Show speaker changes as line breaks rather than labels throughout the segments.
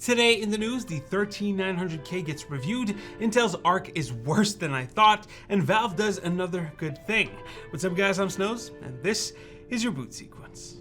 Today in the news, the 13900K gets reviewed, Intel's Arc is worse than I thought, and Valve does another good thing. What's up guys, I'm Snows, and this is your boot sequence.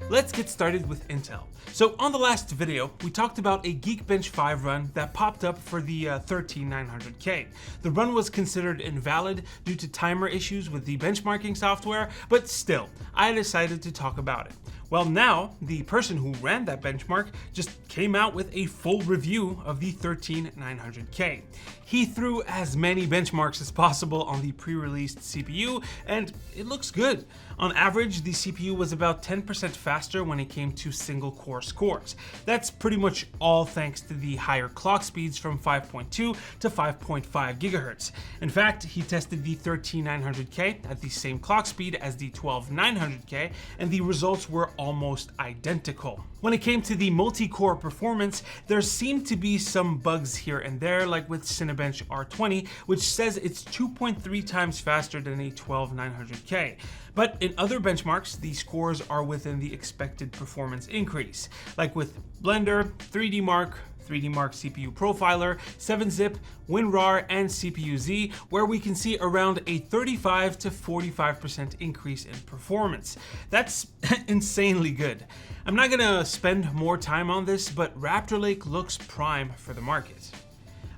Let's get started with Intel. So on the last video, we talked about a Geekbench 5 run that popped up for the 13900K. The run was considered invalid due to timer issues with the benchmarking software, but still, I decided to talk about it. Well, now, the person who ran that benchmark just came out with a full review of the 13900K. He threw as many benchmarks as possible on the pre-released CPU, and it looks good. On average, the CPU was about 10% faster when it came to single core scores. That's pretty much all thanks to the higher clock speeds from 5.2 to 5.5 GHz. In fact, he tested the 13900K at the same clock speed as the 12900K, and the results were almost identical. When it came to the multi-core performance, there seemed to be some bugs here and there, like with Cinebench R20, which says it's 2.3 times faster than a 12900K. But in other benchmarks, the scores are within the expected performance increase, like with Blender, 3D Mark CPU Profiler, 7-Zip, WinRAR, and CPU-Z, where we can see around a 35 to 45% increase in performance. That's insanely good. I'm not gonna spend more time on this, but Raptor Lake looks prime for the market.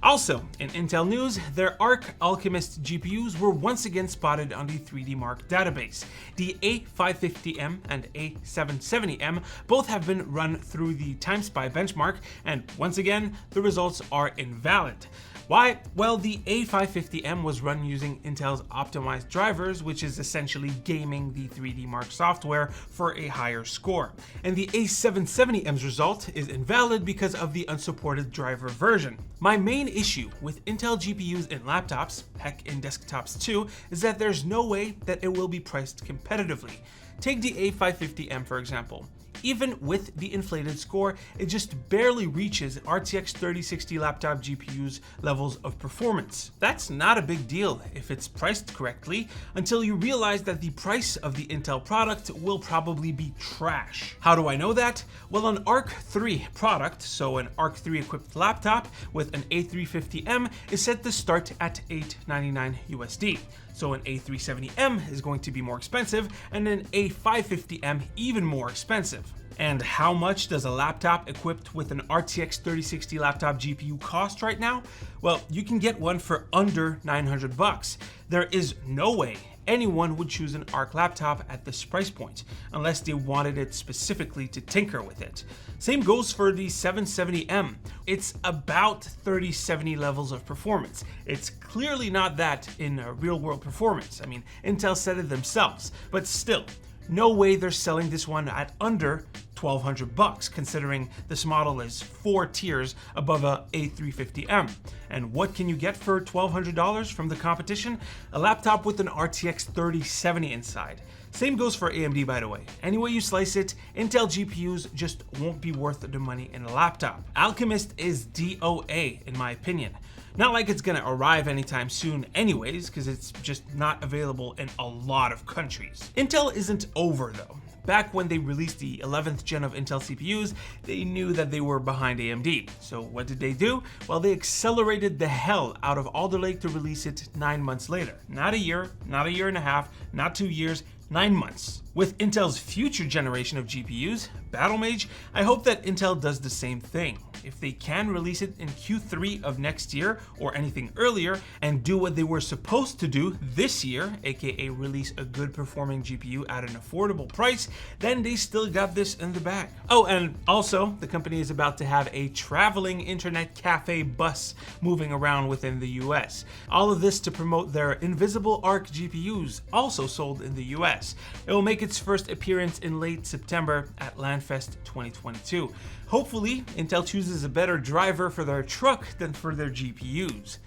Also, in Intel news, their Arc Alchemist GPUs were once again spotted on the 3D Mark database. The A550M and A770M both have been run through the TimeSpy benchmark, and once again, the results are invalid. Why? Well, the A550M was run using Intel's optimized drivers, which is essentially gaming the 3D Mark software for a higher score. And the A770M's result is invalid because of the unsupported driver version. My main issue with Intel GPUs in laptops, heck in desktops too, is that there's no way that it will be priced competitively. Take the A550M for example. Even with the inflated score, it just barely reaches RTX 3060 laptop GPU's levels of performance. That's not a big deal if it's priced correctly, until you realize that the price of the Intel product will probably be trash. How do I know that? Well, an Arc 3 product, so an Arc 3 equipped laptop with an A350M, is set to start at $899 USD. So an A370M is going to be more expensive, and an A550M even more expensive. And how much does a laptop equipped with an RTX 3060 laptop GPU cost right now? Well, you can get one for under 900 bucks. There is no way anyone would choose an Arc laptop at this price point, unless they wanted it specifically to tinker with it. Same goes for the 770M. It's about 3070 levels of performance. It's clearly not that in real world performance. I mean, Intel said it themselves, but still, no way they're selling this one at under 1,200 bucks, considering this model is 4 tiers above a A350M. And what can you get for $1,200 from the competition? A laptop with an RTX 3070 inside. Same goes for AMD, by the way. Any way you slice it, Intel GPUs just won't be worth the money in a laptop. Alchemist is DOA in my opinion. Not like it's gonna arrive anytime soon anyways, because it's just not available in a lot of countries. Intel isn't over though. Back when they released the 11th gen of Intel CPUs, they knew that they were behind AMD. So what did they do? Well, they accelerated the hell out of Alder Lake to release it 9 months later. Not a year, not a year and a half, not 2 years, 9 months. With Intel's future generation of GPUs, Battlemage, I hope that Intel does the same thing. If they can release it in Q3 of next year or anything earlier and do what they were supposed to do this year, aka release a good performing GPU at an affordable price, then they still got this in the bag. Oh, and also the company is about to have a traveling internet cafe bus moving around within the US. All of this to promote their Invisible Arc GPUs, also sold in the US. It will make its first appearance in late September at LANFest 2022. Hopefully, Intel chooses a better driver for their truck than for their GPUs.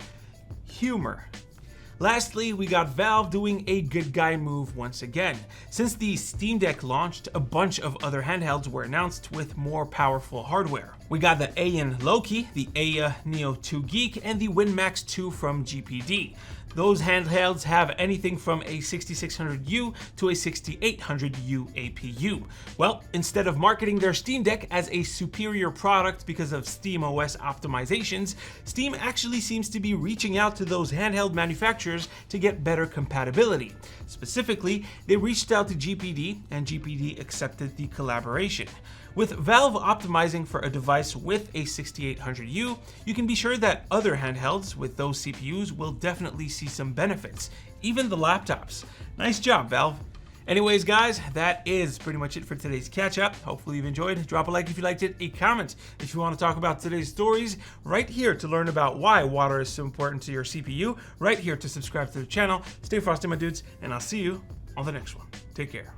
Humor. Lastly, we got Valve doing a good guy move once again. Since the Steam Deck launched, a bunch of other handhelds were announced with more powerful hardware. We got the Aeon Loki, the Aya Neo 2 Geek, and the WinMax 2 from GPD. Those handhelds have anything from a 6600U to a 6800U APU. Well, instead of marketing their Steam Deck as a superior product because of SteamOS optimizations, Steam actually seems to be reaching out to those handheld manufacturers to get better compatibility. Specifically, they reached out to GPD, and GPD accepted the collaboration. With Valve optimizing for a device with a 6800U, you can be sure that other handhelds with those CPUs will definitely see some benefits, even the laptops. Nice job, Valve. Anyways, guys, that is pretty much it for today's catch-up. Hopefully you've enjoyed. Drop a like if you liked it, a comment if you want to talk about today's stories, right here to learn about why water is so important to your CPU, right here to subscribe to the channel. Stay frosty, my dudes, and I'll see you on the next one. Take care.